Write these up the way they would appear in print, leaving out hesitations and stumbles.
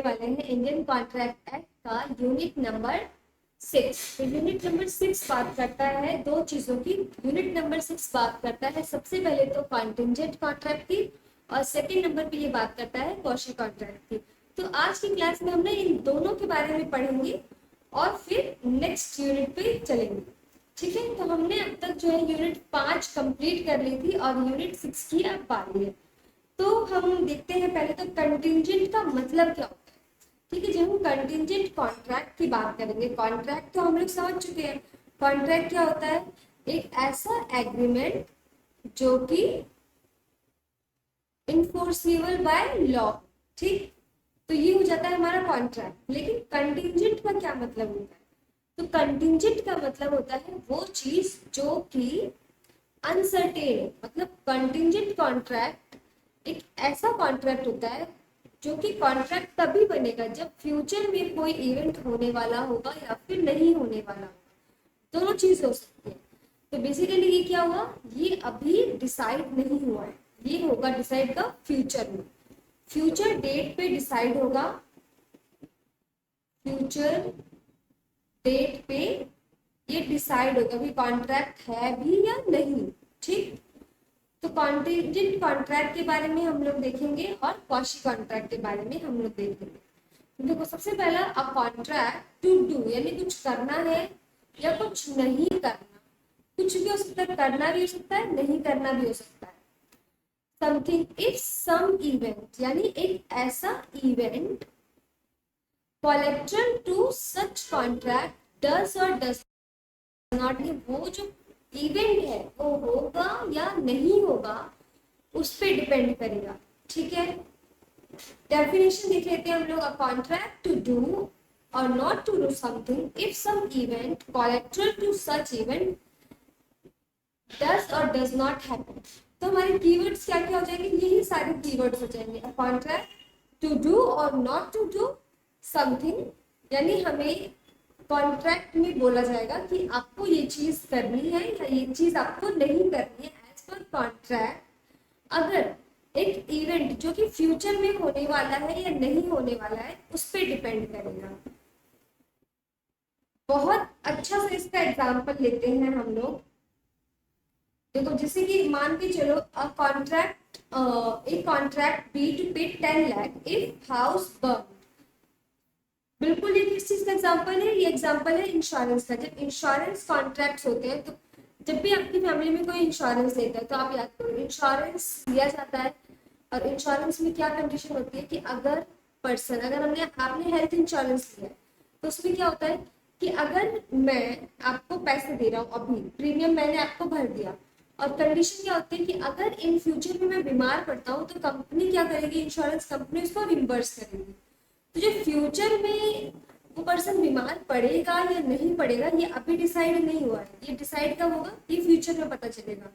वाले हैं Indian contract act का यूनिट नंबर 6। तो यूनिट नंबर 6 बात करता है दो चीजों की। यूनिट नंबर 6 बात करता है सबसे पहले तो कॉन्टिंजेंट कॉन्ट्रैक्ट की, और सेकंड नंबर पे ये बात करता है कौशी कॉन्ट्रैक्ट की। तो आज की क्लास में हमने इन दोनों के बारे में पढ़ेंगे और फिर नेक्स्ट यूनिट पे चलेंगे। ठीक है, तो हमने अब तक जो है यूनिट 5 कंप्लीट कर ली थी और यूनिट 6 की अब बारी है। तो हम देखते हैं पहले तो कंटिंजेंट का मतलब क्या होता है। ठीक है, जब हम कंटिंजेंट कॉन्ट्रैक्ट की बात करेंगे, कॉन्ट्रैक्ट तो हम लोग समझ चुके हैं। कॉन्ट्रैक्ट क्या होता है? एक ऐसा एग्रीमेंट जो कि इन्फोर्सिबल बाय लॉ। ठीक, तो ये हो जाता है हमारा कॉन्ट्रैक्ट। लेकिन कंटिंजेंट का क्या मतलब होता है? तो कंटिंजेंट का मतलब होता है वो चीज जो कि अनसर्टेन। मतलब कंटिंजेंट कॉन्ट्रैक्ट एक ऐसा कॉन्ट्रैक्ट होता है जो कि कॉन्ट्रैक्ट तभी बनेगा जब फ्यूचर में कोई इवेंट होने वाला होगा या फिर नहीं होने वाला होगा। दोनों चीज हो सकती है। तो बेसिकली ये क्या हुआ, ये अभी डिसाइड नहीं हुआ है, ये होगा डिसाइड का फ्यूचर में। फ्यूचर डेट पे डिसाइड होगा, फ्यूचर डेट पे ये डिसाइड होगा कि कॉन्ट्रैक्ट है भी या नहीं। ठीक, तो कॉन्टिंजेंट कॉन्ट्रैक्ट के बारे में हम लोग देखेंगे और क्वाशी कॉन्ट्रैक्ट के बारे में हम लोग देखेंगे। देखो, सबसे पहला अ कॉन्ट्रैक्ट टू डू, यानी कुछ करना है या कुछ नहीं करना। कुछ भी हो सकता है, करना भी हो सकता है, नहीं करना भी हो सकता है। समथिंग इफ सम इवेंट, यानी एक ऐसा event collateral to such contract does or does not, वो जो इवेंट है वो होगा या नहीं होगा उस पर डिपेंड करेगा। ठीक है, डेफिनेशन देख लेते हैं हम लोग। A contract to do or not to do something if some event collateral to such event does or does not happen. तो हमारे कीवर्ड्स क्या क्या हो जाएंगे? यही सारे कीवर्ड्स हो जाएंगे। अ contract to do or not to do something, यानी हमें कॉन्ट्रैक्ट में बोला जाएगा कि आपको ये चीज करनी है या ये चीज आपको नहीं करनी है एज पर कॉन्ट्रैक्ट। अगर एक इवेंट जो कि फ्यूचर में होने वाला है या नहीं होने वाला है उस पर डिपेंड करेगा। बहुत अच्छा से इसका एग्जाम्पल लेते हैं हम लोग। देखो, जैसे कि मान के चलो अ कॉन्ट्रैक्ट, एक कॉन्ट्रैक्ट बी टू पे 10 लाख इफ हाउस बर्न। बिल्कुल ये किस चीज का एग्जांपल है? ये एग्जांपल है इंश्योरेंस का। जब इंश्योरेंस कॉन्ट्रैक्ट्स होते हैं, तो जब भी आपकी फैमिली में कोई इंश्योरेंस लेता है तो आप याद करो इंश्योरेंस लिया जाता है। और इंश्योरेंस में क्या कंडीशन होती है कि अगर पर्सन, अगर आपने हेल्थ इंश्योरेंस लिया है तो उसमें क्या होता है कि अगर मैं आपको पैसे दे रहा हूँ, अभी प्रीमियम मैंने आपको भर दिया, और कंडीशन क्या होती है कि अगर इन फ्यूचर में मैं बीमार पड़ता हूँ तो कंपनी क्या करेगी, इंश्योरेंस कंपनी उसको रिम्बर्स करेगी। तो जो फ्यूचर में वो पर्सन बीमार पड़ेगा या नहीं पड़ेगा ये अभी डिसाइड नहीं हुआ है। ये डिसाइड कब होगा? ये फ्यूचर में पता चलेगा।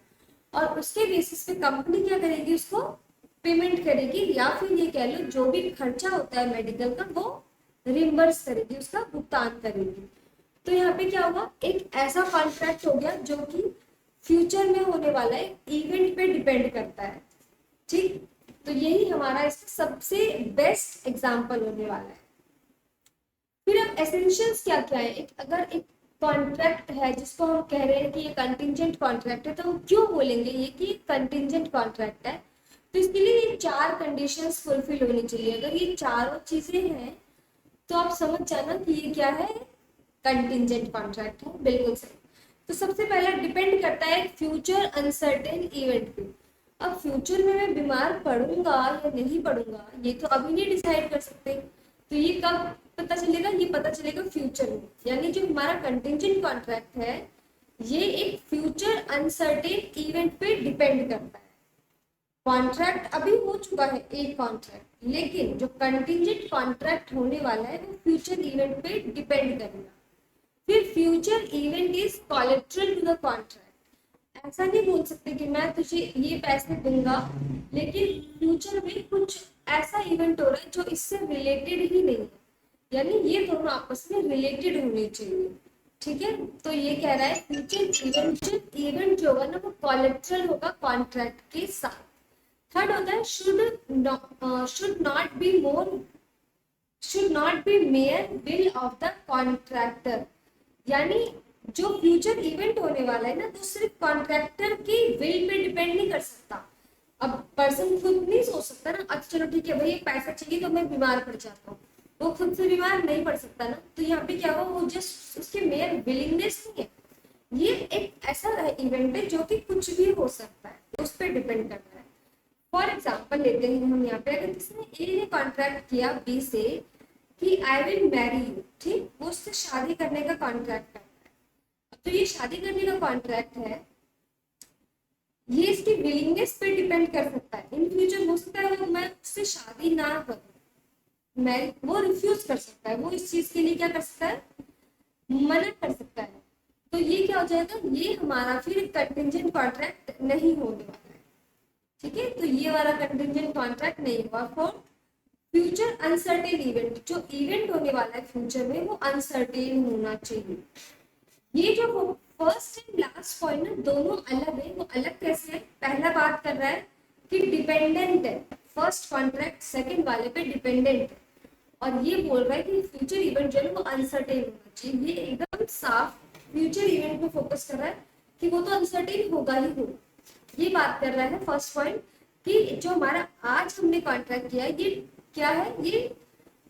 और उसके बेसिस पे कंपनी क्या करेगी, उसको पेमेंट करेगी, या फिर ये कह लो जो भी खर्चा होता है मेडिकल का वो रिम्बर्स करेगी, उसका भुगतान करेगी। तो यहाँ पे क्या होगा, एक ऐसा कॉन्ट्रैक्ट हो गया जो कि फ्यूचर में होने वाला है, इवेंट पे डिपेंड करता है। ठीक, तो यही हमारा इसका सबसे बेस्ट एग्जाम्पल होने वाला है। फिर अब एसेंशियल्स क्या क्या है? अगर एक कॉन्ट्रैक्ट है जिसको हम कह रहे हैं कि ये कंटिंजेंट कॉन्ट्रैक्ट है, तो हम क्यों बोलेंगे ये कि कंटिंजेंट कॉन्ट्रैक्ट है? तो इसके लिए ये 4 कंडीशंस फुलफिल होनी चाहिए। अगर ये चारों चीजें हैं तो आप समझ जाना कि ये क्या है, कंटिंजेंट कॉन्ट्रैक्ट है। बिल्कुल सही। तो सबसे पहला डिपेंड करता है फ्यूचर अनसर्टेन इवेंट पे। अब फ्यूचर में मैं बीमार पड़ूंगा या नहीं पड़ूंगा ये तो अभी नहीं डिसाइड कर सकते। तो ये कब पता चलेगा? ये पता चलेगा फ्यूचर में। यानी जो हमारा कंटिंजेंट कॉन्ट्रैक्ट है ये एक फ्यूचर अनसर्टेन इवेंट पे डिपेंड करता है। कॉन्ट्रैक्ट अभी हो चुका है एक कॉन्ट्रैक्ट, लेकिन जो कंटिंजेंट कॉन्ट्रैक्ट होने वाला है वो फ्यूचर इवेंट पे डिपेंड करेगा। फिर future event is collateral to the contract. ऐसा नहीं बोल सकते कि मैं तुझे ये पैसे दूंगा लेकिन फ्यूचर में कुछ ऐसा इवेंट हो रहा है जो इससे रिलेटेड ही नहीं है, यानी ये दोनों आपस में रिलेटेड होने चाहिए। ठीक है, तो ये कह रहा है फ्यूचर इवेंट जो होगा ना वो कोलेटरल होगा कॉन्ट्रैक्ट के साथ। थर्ड होता है should not be more not be mayor will of the contractor, यानी जो फ्यूचर इवेंट होने वाला है ना, तो सिर्फ कॉन्ट्रैक्टर की विल पे डिपेंड नहीं कर सकता। अब पर्सन खुद नहीं सोच सकता ना, अच्छा चलो ठीक है भाई पैसा चाहिए तो मैं बीमार पड़ जाता हूँ, वो खुद से बीमार नहीं पड़ सकता ना। तो यहाँ पे क्या हुआ, वो जस्ट उसके मेयर विलिंगनेस नहीं है, ये एक ऐसा इवेंट है जो कि कुछ भी हो सकता है, उस पर डिपेंड करता है। फॉर एग्जाम्पल लेते हैं हम यहाँ पे, अगर किसी ने ए ने कॉन्ट्रैक्ट किया बी से कि आई विल मैरी यू, ठीक, वो उससे शादी करने का कॉन्ट्रैक्ट करता है। तो ये शादी करने का कॉन्ट्रैक्ट है, ये इसकी विलिंगनेस पे डिपेंड कर सकता है। इन फ्यूचर हो सकता है मैं उससे शादी ना करूं, मैं वो रिफ्यूज कर सकता है, वो इस चीज के लिए क्या कर सकता है, मना कर सकता है। तो ये क्या हो जाएगा, ये हमारा फिर कंटिंजेंट कॉन्ट्रैक्ट नहीं होने वाला है, ठीक है। तो ये वाला कंटिंजेंट कॉन्ट्रैक्ट नहीं हुआ। फॉर फ्यूचर अनसर्टेन इवेंट, जो इवेंट होने वाला है फ्यूचर में वो अनसर्टेन होना चाहिए। ये जो फर्स्ट एंड लास्ट पॉइंट ना दोनों अलग है, वो अलग कैसे है, पहला बात कर रहा है कि डिपेंडेंट है, फर्स्ट कॉन्ट्रैक्ट सेकंड वाले पे डिपेंडेंट है, और ये बोल रहा है कि फ्यूचर इवेंट जो है वो अनसर्टेन होना चाहिए। ये एकदम साफ फ्यूचर इवेंट पे फोकस कर रहा है कि वो तो अनसर्टेन होगा ही होगा। ये बात कर रहा है फर्स्ट पॉइंट कि जो हमारा आज हमने कॉन्ट्रैक्ट किया है ये क्या है, ये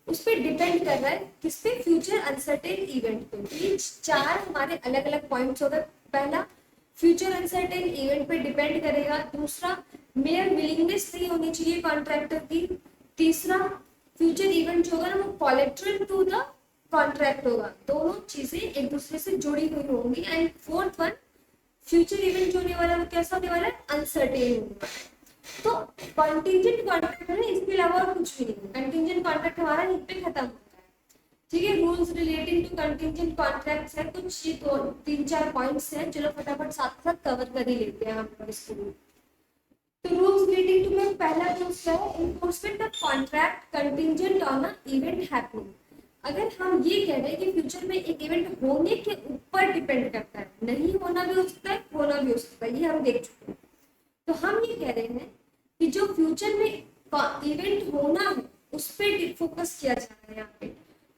उस पर डिपेंड कर रहा है, किस पे, फ्यूचर अनसर्टेन इवेंट पे। ये चार हमारे अलग अलग पॉइंट्स हो गए। पहला, फ्यूचर अनसर्टेन इवेंट पे डिपेंड करेगा। दूसरा, मेयर विलिंगनेस नहीं होनी चाहिए कॉन्ट्रैक्टर की। तीसरा, फ्यूचर इवेंट जो होगा ना वो कोलैटरल टू द कॉन्ट्रैक्ट होगा, दोनों चीजें एक दूसरे से जुड़ी हुई होंगी। And fourth one, future event जो होने वाला है वो कैसा होने वाला है, अनसर्टेन होने वाला है। तो कंटिंजेंट कॉन्ट्रैक्ट है, इसके अलावा और कुछ भी नहीं। कंटिंजेंट कॉन्ट्रैक्ट हमारा यहीं पे खत्म होता है, ठीक है। Rules relating to contingent contracts है कुछ, ये दो तीन चार पॉइंट्स हैं, चलो फटाफट साथ साथ कवर कर ही लेते हैं हम लोग इसको। तो रूल्स रिलेटिंग टू में पहला रूल्स है enforcement of contract contingent on a event happening. अगर हम ये कह रहे हैं कि फ्यूचर में एक इवेंट होने के ऊपर डिपेंड करता है, नहीं होना भी हो सकता है, होना भी हो सकता है, ये हम देख चुके हैं। तो हम ये कह रहे हैं कि जो फ्यूचर में इवेंट होना है उस पर फोकस किया जा रहा है यहाँ पे।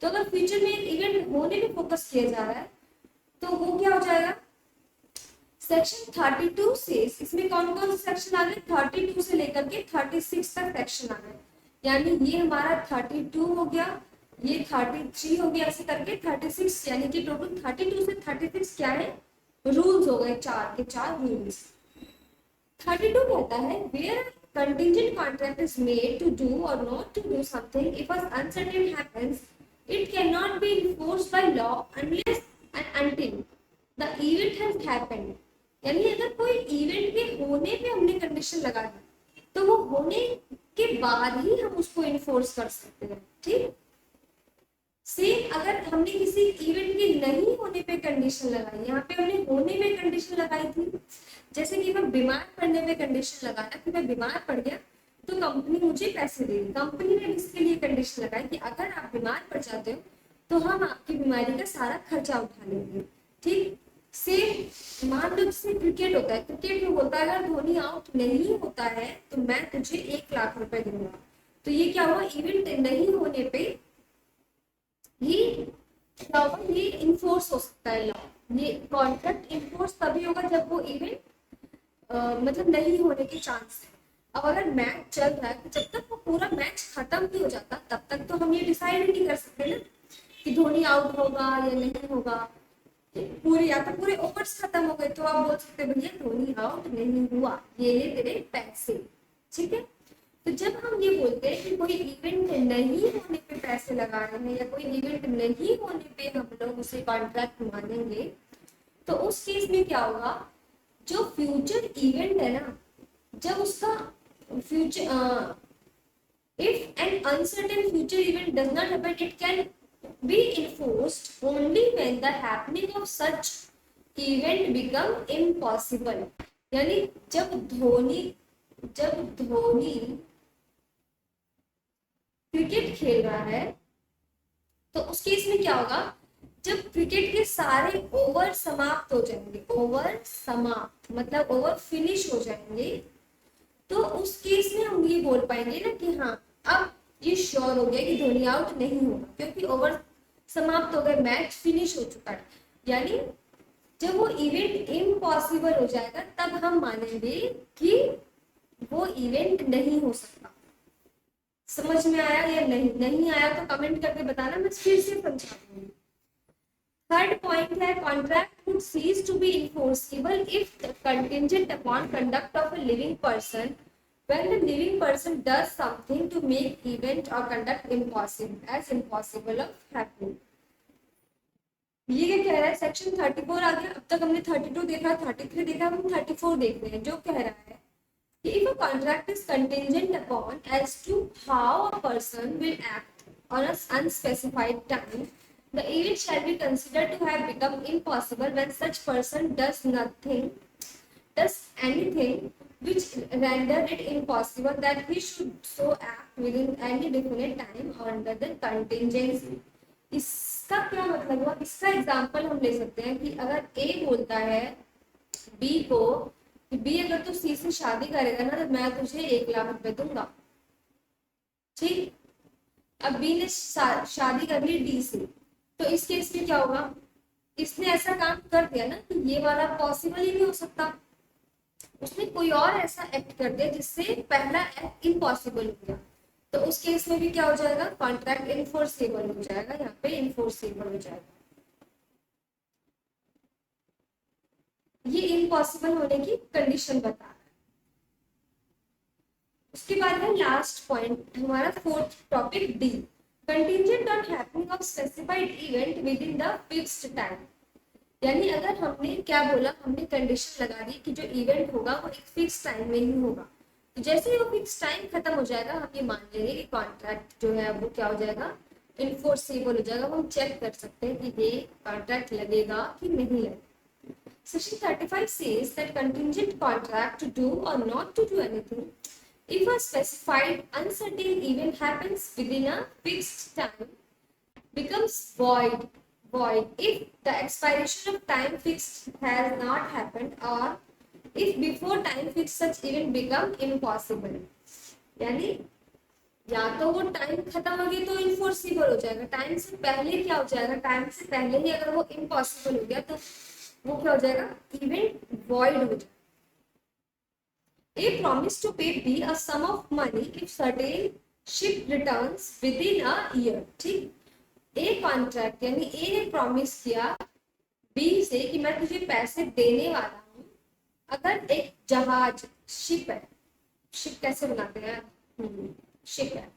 तो अगर फ्यूचर में एक इवेंट होने पे फोकस किया जा रहा है तो वो क्या हो जाएगा, सेक्शन 32 से, इसमें कौन कौन से सेक्शन आ गए, 32 से लेकर के 36 तक सेक्शन आ गए। यानी ये हमारा 32 हो गया, ये 33 हो गया, ऐसे करके 36, यानी कि टोटल 32 से 36 क्या है, रूल्स हो गए, चार के चार रूल्स। 32 कहता है where contingent contract is made to do or not to do something, if an uncertain happens, it cannot be enforced by law unless and until the event has happened। यानी अगर कोई इवेंट के होने पे हमने condition लगा दी तो वो होने के बाद ही हम उसको इन्फोर्स कर सकते हैं, ठीक। सेम अगर हमने किसी इवेंट के नहीं होने पे कंडीशन लगाई, यहाँ पे हमने होने में कंडीशन लगाई थी, जैसे कि मैं बीमार पड़ने पे कंडीशन लगाया कि मैं बीमार पड़ गया तो कंपनी मुझे पैसे देगी। कंपनी ने इसके लिए कंडीशन लगाई कि अगर आप बीमार पड़ जाते हो तो हम आपकी बीमारी का सारा खर्चा उठा लेंगे, ठीक। सेम मान लो जैसे क्रिकेट होता है, क्रिकेट में बोलता है अगर धोनी आउट नहीं होता है तो मैं तुझे 1 लाख रुपए दूंगा। तो ये क्या हुआ, इवेंट नहीं होने पे ये क्या होगा, ये इन्फोर्स हो सकता है लॉ। ये कॉन्ट्रैक्ट इन्फोर्स तभी होगा जब वो इवेंट मतलब नहीं होने के चांस है। अब अगर मैच चल रहा है तो जब तक वो पूरा मैच खत्म नहीं हो जाता तब तक तो हम ये डिसाइड नहीं कर सकते ना कि धोनी आउट होगा या नहीं होगा। पूरे या तो पूरे ओवर्स खत्म हो गए तो आप बोल सकते भैया धोनी आउट नहीं हुआ, ये ले तेरे पैसे, ठीक है। तो जब हम ये बोलते हैं कि कोई इवेंट नहीं होने पे पैसे लगा रहे हैं या कोई इवेंट नहीं होने पे हम लोग उसे कॉन्ट्रैक्ट मानेंगे, तो उस केस में क्या होगा, जो फ्यूचर इवेंट है ना, जब उसका future if an uncertain future event does not happen, it can be enforced only when the happening of such event become impossible। यानी जब धोनी क्रिकेट खेल रहा है तो उस केस में क्या होगा, जब क्रिकेट के सारे ओवर समाप्त हो जाएंगे, ओवर समाप्त मतलब ओवर फिनिश हो जाएंगे, तो उस केस में हम ये बोल पाएंगे ना कि हाँ अब ये श्योर हो गया कि धोनी आउट नहीं होगा, क्योंकि ओवर समाप्त हो गए, मैच फिनिश हो चुका है। यानी जब वो इवेंट इम्पॉसिबल हो जाएगा तब हम मानेंगे कि वो इवेंट नहीं हो सकता। समझ में आया या नहीं? नहीं आया तो कमेंट करके बताना, मैं फिर से समझा दूंगी। थर्ड पॉइंट है, contract would cease to be enforceable if contingent upon conduct of a living person when the living person does something to make event or conduct impossible of happening। ये क्या कह रहा है? सेक्शन 34 आ गया। अब तक हमने 32 देखा, 33 देखा, हम 34 देख रहे हैं, जो कह रहा है कि if a contract is contingent upon as to how a person will act on an unspecified time, the event shall be considered to have become impossible when such person does anything which rendered it impossible that he should so act within any definite time or under the contingency। इसका क्या मतलब हुआ? इसका example हम ले सकते हैं कि अगर ए बोलता है बी को कि बी अगर तू सी से शादी करेगा ना तो मैं तुझे 1 लाख रुपए दूंगा, ठीक। अब बी ने शादी कर ली डी से, तो इस केस में क्या होगा? इसने ऐसा काम कर दिया ना कि ये वाला पॉसिबल ही नहीं हो सकता। उसने कोई और ऐसा एक्ट कर दिया जिससे पहला एक्ट इम्पॉसिबल हो गया, तो उस केस में भी क्या हो जाएगा? कॉन्ट्रैक्ट इनफोर्सेबल हो जाएगा। यहाँ पे इनफोर्सेबल हो जाएगा। ये इम्पॉसिबल होने की कंडीशन बता रहा है। उसके बाद है लास्ट पॉइंट हमारा, fourth topic D, contingent on happening of specified event with in the fixed time. यानी अगर हमने क्या बोला, हमने कंडीशन लगा दी कि जो इवेंट होगा वो एक फिक्स टाइम में ही होगा, तो जैसे ही वो फिक्स टाइम खत्म हो जाएगा हम ये मान लेंगे कि कॉन्ट्रैक्ट जो है वो क्या हो जाएगा? इनफोर्सेबल हो जाएगा। हम चेक कर सकते हैं कि ये कॉन्ट्रैक्ट लगेगा कि नहीं लगेगा। Section 35 says that contingent contract to do or not to do anything if a specified uncertain event happens within a fixed time becomes void if the expiration of time fixed has not happened or if before time fixed such event become impossible। यानी या तो वो time खत्म हो गया तो इनफोर्सिबल हो जाएगा, टाइम से पहले क्या हो जाएगा? टाइम से पहले ही अगर वो इम्पॉसिबल हो गया तो वो क्या हो जाएगा? इवेंट वॉइड हो जाएगा। A promise to pay B a sum of money if certain ship returns within a year, ठीक। ए कॉन्ट्रैक्ट यानी ए ने प्रॉमिस किया बी से कि मैं तुझे पैसे देने वाला हूँ अगर एक जहाज, शिप है, शिप कैसे बनाते हैं? शिप है,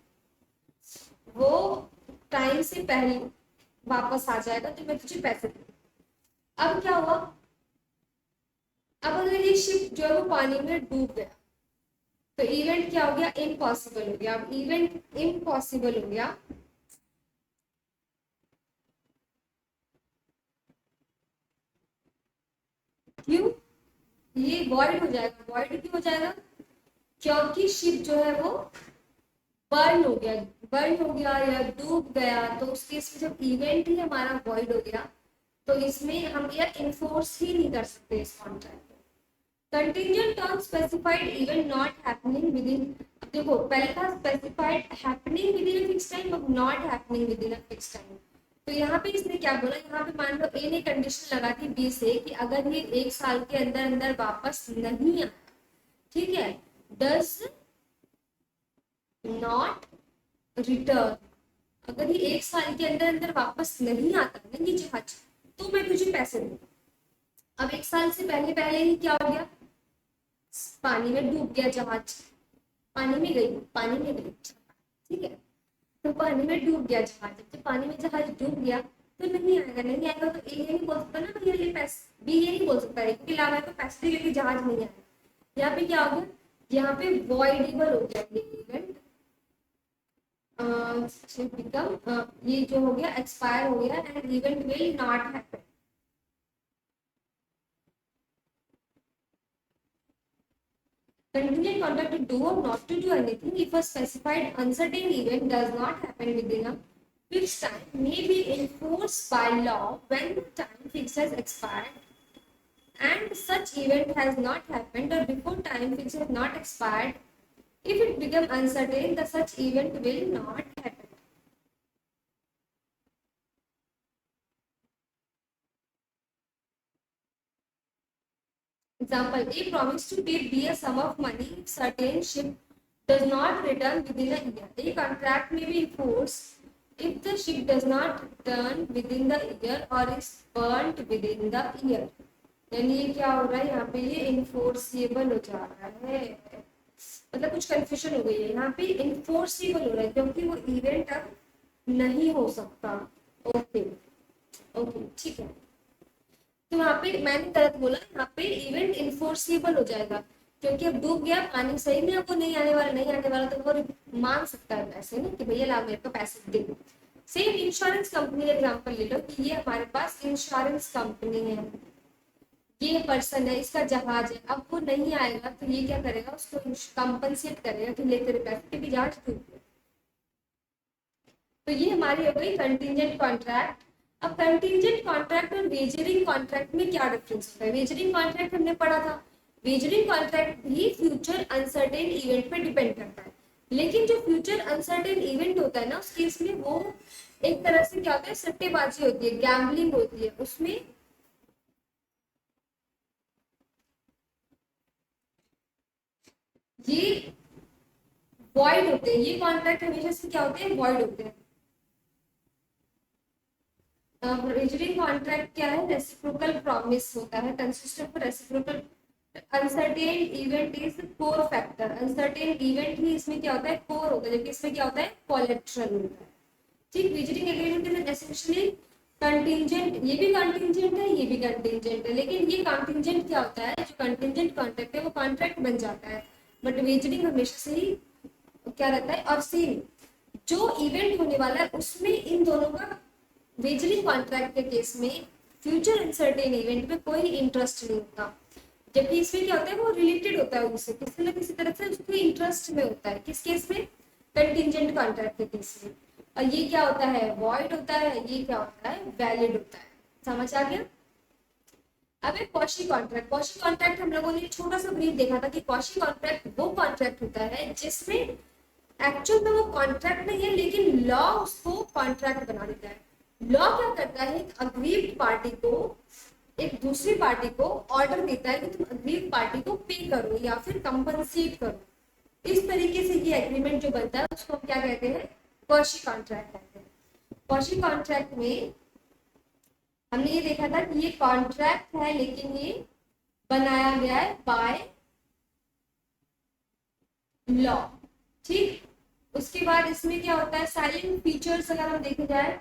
वो टाइम से पहले वापस आ जाएगा तो मैं तुझे पैसे दूंगा। अब क्या हुआ? अब अगर ये शिप जो है वो पानी में डूब गया तो इवेंट क्या हो गया? इम्पॉसिबल हो गया। अब इवेंट इम्पॉसिबल हो गया, क्यों? ये वॉइड हो जाएगा। वॉइड क्यों हो जाएगा? क्योंकि शिप जो है वो बर्न हो गया या डूब गया, तो उस केस में जब इवेंट ही हमारा वॉइड हो गया तो इसमें हम यह इन्फोर्स ही नहीं कर सकते इस कॉन्ट्रैक्ट को। Contingent on specified event not happening within, देखो पहले था specified happening within a fix time, अब not happening within a fix time. तो यहाँ पे इसने क्या बोला? यहाँ पे मान लो ए ने कंडीशन लगा दी बी से कि अगर ये 1 साल के अंदर अंदर वापस नहीं आया, ठीक है, डज नॉट रिटर्न, अगर ये 1 साल के अंदर अंदर वापस नहीं आता ना ये जहाज, तो मैं तुझे पैसे दूंगा। अब 1 साल से पहले पहले ही क्या हो गया? पानी में डूब गया जहाज, पानी में गई, ठीक है, तो पानी में डूब गया जहाज। जब पानी में जहाज डूब गया तो नहीं आएगा तो ए ये नहीं बोल सकता ना भैया ये पैसे, बी ये नहीं बोल सकता है क्योंकि लाभ है तो पैसे दे क्योंकि जहाज नहीं आएगा। यहाँ पे क्या हो गया? यहाँ पे वॉइडेबल हो गया ये इवेंट, ये जो हो गया एक्सपायर हो गया and event will not happen. Contingent contract to do or not to do anything if a specified uncertain event does not happen within a fixed time may be enforced by law when the time fixed has expired and such event has not happened or before time fixed has not expired If it become uncertain, the such event will not happen. Example: A promise to pay B a sum of money if certain ship does not return within a year. A contract may be enforced if the ship does not return within the year or is burnt within the year. यानी ये क्या हो रहा है यहाँ पे, ये enforceable हो जा रहा है, मतलब कुछ कंफ्यूजन हो गई है यहाँ पे, इन्फोर्सिबल हो रहा है क्योंकि वो इवेंट अब नहीं हो सकता। ओके ओके ठीक है, तो यहाँ पे मैंने गलत बोला, यहाँ पे इवेंट इन्फोर्सिबल हो जाएगा क्योंकि अब डूब गया पानी, सही में आपको नहीं आने वाला, नहीं आने वाला तो वो मांग सकता है पैसे ना कि भैया ला मेरे को पैसे दे। सेम इंश्योरेंस कंपनी का एग्जाम्पल ले लो कि ये हमारे पास इंश्योरेंस कंपनी है, ये पर्सन है, इसका जहाज है, अब वो नहीं आएगा तो ये क्या करेगा, उसको कंपनसेट करेगा कि ले तेरे पैसे क्योंकि जहाज डूब गया। तो ये हमारी हो गई कंटीजेंट कॉन्ट्रैक्ट। अब कंटीजेंट कॉन्ट्रैक्ट और वेजरिंग कॉन्ट्रैक्ट में क्या डिफरेंस होता है? वेजरिंग कॉन्ट्रैक्ट हमने पढ़ा था, वेजरिंग कॉन्ट्रैक्ट भी फ्यूचर अनसर्टेन इवेंट पे डिपेंड करता है, लेकिन जो फ्यूचर अनसर्टेन इवेंट होता है ना उस केस में वो एक तरह से क्या होता है, सट्टेबाजी होती है, गैम्बलिंग होती है, उसमें ये वॉइड होते हैं, ये कॉन्ट्रैक्ट हमेशा से क्या होते हैं, वॉइड होते हैं। वेजरिंग कॉन्ट्रैक्ट क्या है, रेसिप्रोकल प्रॉमिस होता है, consist of reciprocal. Uncertain event is core factor, uncertain event ही इसमें क्या होता है, कोर होता है, जबकि इसमें क्या होता है, कोलेट्रल होता है। ठीक, wagering agreement is essentially contingent, ये भी कंटिंजेंट है, ये भी कंटिंजेंट है, लेकिन ये कंटिंजेंट क्या होता है, जो कंटिंजेंट कॉन्ट्रैक्ट है वो कॉन्ट्रैक्ट बन जाता है, बट वेजरिंग हमेशा से ही क्या रहता है। और सेम जो इवेंट होने वाला है उसमें इन दोनों का, वेजरिंग कॉन्ट्रैक्ट के केस में फ्यूचर अनसर्टेन इवेंट में कोई इंटरेस्ट नहीं होता, जबकि इसमें क्या होता है, वो रिलेटेड होता है उनसे किसी न किसी तरह से, उसको इंटरेस्ट में होता है। किस केस में? कंटिंजेंट कॉन्ट्रैक्ट के केस में। और ये क्या होता है, वॉइड होता है, ये क्या होता है, वैलिड होता है। समझ आ गया? अब एक कॉशी कॉन्ट्रैक्ट, कॉशी कॉन्ट्रैक्ट हम लोगों ने छोटा सा ब्रीफ देखा था कि कॉशी कॉन्ट्रैक्ट वो कॉन्ट्रैक्ट होता है जिसमें एक्चुअल में वो कॉन्ट्रैक्ट नहीं है लेकिन लॉ उसको कॉन्ट्रैक्ट बना देता है। लॉ क्या करता है, एक अग्रीव्ड पार्टी को, एक दूसरी पार्टी को ऑर्डर देता है कि तुम अग्रीव्ड पार्टी को पे करो या फिर कंपनसेट करो। इस तरीके से ये एग्रीमेंट जो बनता है उसको हम क्या कहते हैं, कॉशी कॉन्ट्रैक्ट कहते हैं। कॉशी कॉन्ट्रैक्ट में हमने ये देखा था कि ये कॉन्ट्रैक्ट है लेकिन ये बनाया गया है बाय लॉ। ठीक, उसके बाद इसमें क्या होता है, साइलेंट फीचर्स अगर हम देखे जाए,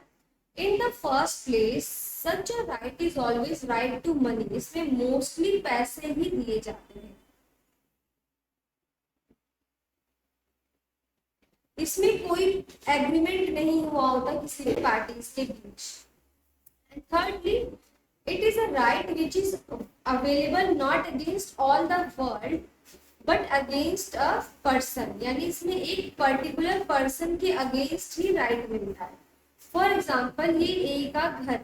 in the first place such a right is always right to money, इसमें मोस्टली पैसे ही दिए जाते हैं, इसमें कोई एग्रीमेंट नहीं हुआ होता किसी भी पार्टीज के बीच। And thirdly, it is a right which is available not against all the world but against a person, यानी इसमें एक पर्टिकुलर पर्सन के अगेंस्ट ही राइट मिलता है। फॉर एग्जाम्पल, ये ए का घर है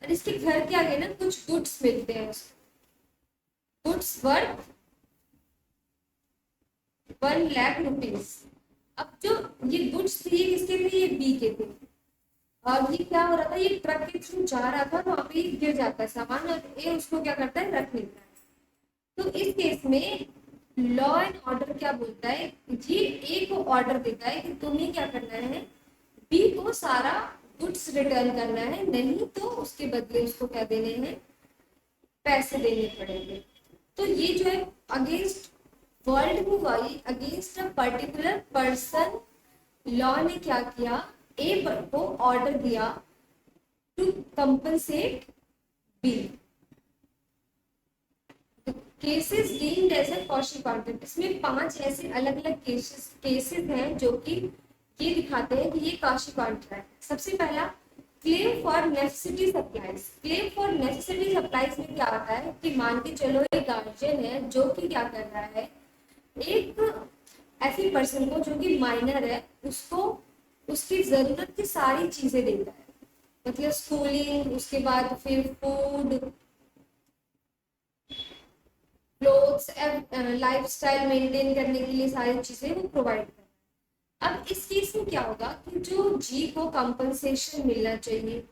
और इसके घर के आगे ना कुछ गुड्स मिलते हैं, गुड्स वर्थ 1,00,000 रुपीज। अब जो ये गुड्स थे ये किसके थे, ये बी के थे, और ये क्या हो रहा था, ये ट्रक के थ्रू जा रहा था, वहां पे गिर जाता है सामान और ये उसको क्या करता है, रख लेता है। तो इस केस में लॉ एंड ऑर्डर क्या बोलता है, ये ए को ऑर्डर देता है कि तुम्हें क्या करना है, बी को सारा गुड्स रिटर्न करना है, नहीं तो उसके बदले उसको क्या देने हैं, पैसे देने पड़ेंगे। तो ये जो है अगेंस्ट वर्ल्ड में हुआ, ये against a particular person, law ने क्या किया, ए को ऑर्डर दिया to compensate B. Cases deemed as a quasi contract, इसमें 5 ऐसे अलग अलग केसेस हैं जो कि ये दिखाते हैं कि ये कॉशी कॉन्ट्रैक्ट। सबसे पहला, claim for necessity supplies. Claim for necessity supplies में क्या होता है कि मान के चलो एक गार्जियन है जो कि क्या कर रहा है, एक ऐसी पर्सन को जो कि माइनर है उसको उसकी जरूरत की सारी चीजें देता है, मतलब स्कूलिंग, उसके बाद फिर फूड, क्लोथ्स, लाइफस्टाइल मेंटेन करने के लिए सारी चीजें वो प्रोवाइड कर। अब इस केस में क्या होगा कि जो जी को कंपनसेशन मिलना चाहिए,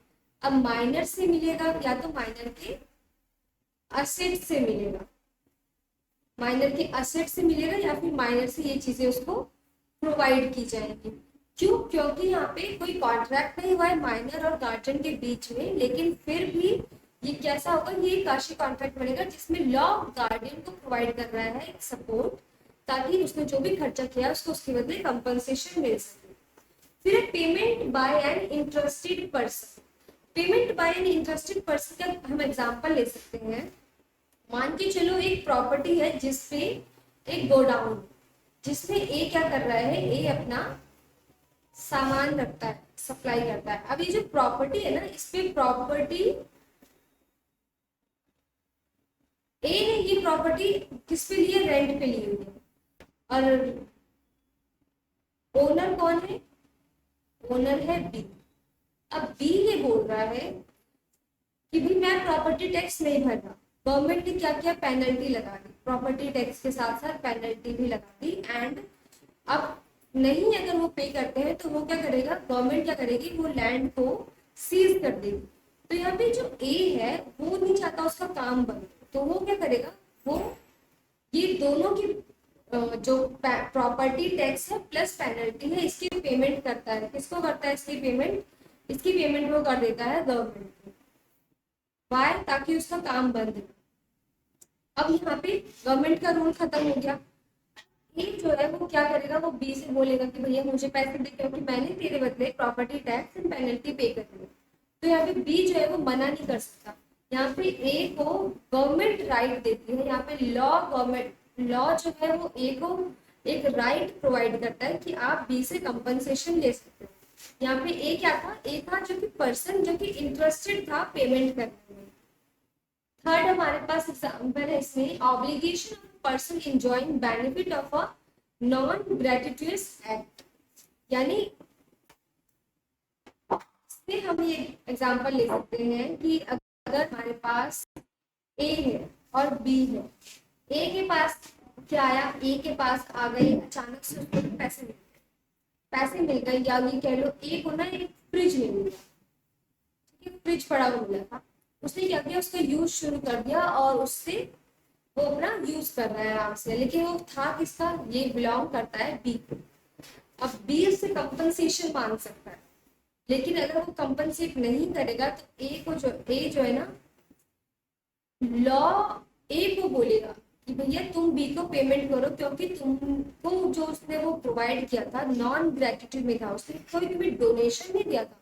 अब माइनर से मिलेगा या तो माइनर के असेट से मिलेगा, माइनर के असेट से मिलेगा या फिर माइनर से ये चीजें उसको प्रोवाइड की जाएंगी। क्यों? क्योंकि यहाँ पे कोई कॉन्ट्रैक्ट नहीं हुआ है माइनर और गार्जियन के बीच में, लेकिन फिर भी ये कैसा होगा, ये एक आशी कॉन्ट्रैक्ट बनेगा जिसमें लॉ गार्डियन को प्रोवाइड कर रहा है एक सपोर्ट, ताकि उसने जो भी खर्चा किया उसको उसके बदले कंपनसेशन मिल सके। फिर payment by an interested person. Payment by an interested person का हम एग्जांपल ले सकते हैं। मान के चलो एक प्रॉपर्टी है जिसपे एक गोडाउन, जिसमें ए क्या कर रहा है, ए अपना सामान रखता है, सप्लाई करता है। अब ये जो प्रॉपर्टी है ना, इस पे प्रॉपर्टी ए ने ये प्रॉपर्टी किस पे ली है, रेंट पे ली हुई है, और ओनर कौन है, ओनर है बी। अब बी ये बोल रहा है कि भाई मैं प्रॉपर्टी टैक्स नहीं भर रहा। गवर्नमेंट ने क्या किया, पेनल्टी लगा दी, प्रॉपर्टी टैक्स के साथ साथ पेनल्टी भी लगा दी। एंड अब नहीं अगर वो पे करते हैं तो वो क्या करेगा, गवर्नमेंट क्या करेगी, वो लैंड को सीज कर देगी। तो यहाँ पे जो ए है वो नहीं चाहता उसका काम बंद, तो वो क्या करेगा, वो ये दोनों की जो प्रॉपर्टी टैक्स है प्लस पेनल्टी है, इसकी पेमेंट करता है। किसको करता है इसकी पेमेंट, इसकी पेमेंट वो कर देता है गवर्नमेंट को। वाई? ताकि उसका काम बंद हो। अब यहाँ पे गवर्नमेंट का रूल खत्म हो गया। ये जो है वो क्या करेगा, वो बी से बोलेगा कि भैया मुझे पैसे दे, क्योंकि मैंने तेरे बदले प्रॉपर्टी टैक्स एंड पेनल्टी पे कर दी। तो यहाँ पे बी जो है वो मना नहीं कर सकता। यहाँ पे ए को गवर्नमेंट राइट देती है, यहाँ पे लॉ, गवर्नमेंट लॉ जो है वो ए को एक राइट प्रोवाइड करता है कि आप बी से कंपनसेशन ले सकते हो। यहाँ पे ए क्या था, ए था जो कि पर्सन जो कि इंटरेस्टेड था पेमेंट करने में। थर्ड हमारे पास एग्जाम्पल है इसमें, obligation of person enjoying benefit of a non gratuitous act. यानी इसमें हम ये एग्जाम्पल ले सकते हैं कि अगर हमारे पास ए है और बी है, ए के पास क्या आया, ए के पास आ गए अचानक से उसको पैसे मिल गए, पैसे मिल गए, या ये कह लो ए को ना एक फ्रिज मिल गया, ठीक है, फ्रिज पड़ा हुआ मिला था। उसने क्या किया, उसका यूज शुरू कर दिया और उससे वो अपना यूज कर रहा है आराम से, लेकिन वो था किसका, ये बिलोंग करता है बी को। अब बी उससे कंपनसेशन मांग सकता है, लेकिन अगर वो कंपनसेट नहीं करेगा तो ए जो है ना, लॉ ए को बोलेगा कि भैया तुम बी को पेमेंट करो, क्योंकि तुमको जो उसने वो प्रोवाइड किया था नॉन ग्रेटिट्यूड में था, उसने कोई भी डोनेशन नहीं दिया था,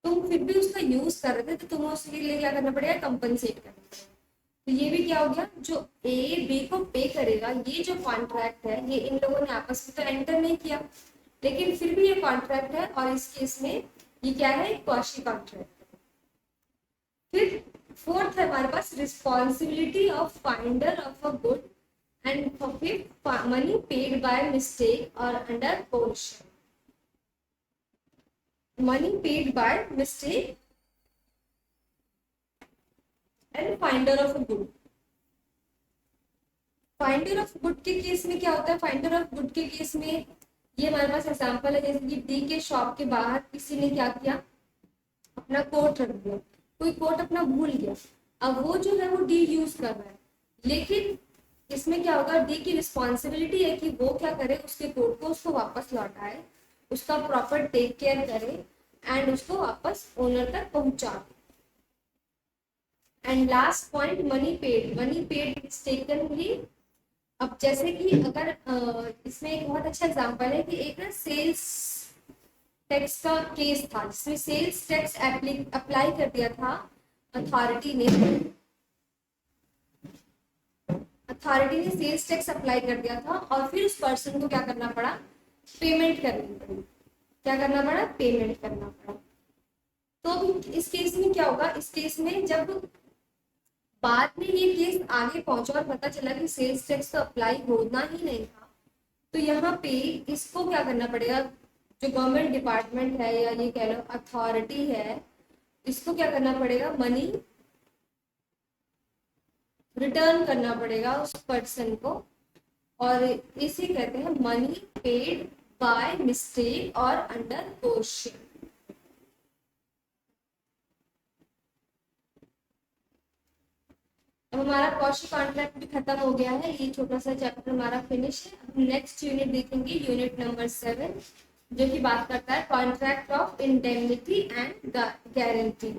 तुम फिर भी उसका यूज कर रहे थे, तो तुम्हें उसके लिए क्या करना पड़ेगा, कंपनसेट करना पड़ेगा। तो ये भी क्या हो गया, जो ए बी को पे करेगा, ये जो कॉन्ट्रैक्ट है ये इन लोगों ने आपस में तो एंटर नहीं किया, लेकिन फिर भी ये कॉन्ट्रैक्ट है, और इस केस में ये क्या है, क्वाशी कॉन्ट्रैक्ट। फिर फोर्थ है हमारे पास, responsibility of finder of a good, and fifth money paid by mistake और under coercion. Money paid by mistake and finder of a good. Finder of good के केस में क्या होता है, फाइंडर ऑफ गुड के केस में ये हमारे पास एग्जांपल है, जैसे कि डी के शॉप के बाहर किसी ने क्या किया, अपना कोट रख दिया, कोई कोट अपना भूल गया, अब वो जो है वो डी यूज कर रहा है, लेकिन इसमें क्या होगा, डी की रिस्पॉन्सिबिलिटी है कि वो क्या करे, उसके कोट को उसको वापस लौटाए, उसका प्रॉपर टेक केयर करे एंड उसको वापस ओनर तक पहुंचा दे। And last point, money paid. Money paid mistakenly. अब जैसे कि अगर इसमें एक बहुत अच्छा एग्जांपल है कि एक ना सेल्स टैक्स का केस था, जिसमें सेल्स टैक्स अप्लाई कर दिया था अथॉरिटी ने, सेल्स टैक्स अप्लाई कर दिया था, और फिर उस पर्सन को क्या करना पड़ा, पेमेंट करनी पड़ी। क्या करना पड़ा, पेमेंट करना पड़ा। तो इस केस में क्या होगा, इस केस में जब बाद में ये केस आगे पहुंचा और पता चला कि सेल्स टैक्स तो अप्लाई होना ही नहीं था, तो यहाँ पे इसको क्या करना पड़ेगा, जो गवर्नमेंट डिपार्टमेंट है या ये कह लो अथॉरिटी है, इसको क्या करना पड़ेगा, मनी रिटर्न करना पड़ेगा उस पर्सन को, और इसे कहते हैं मनी पेड बाय मिस्टेक और अंडर कोशन। अब हमारा कौशी कॉन्ट्रैक्ट भी खत्म हो गया है, ये छोटा सा चैप्टर हमारा फिनिश है। अब नेक्स्ट यूनिट देखेंगे, यूनिट नंबर 7, जो कि बात करता है contract of indemnity and guarantee.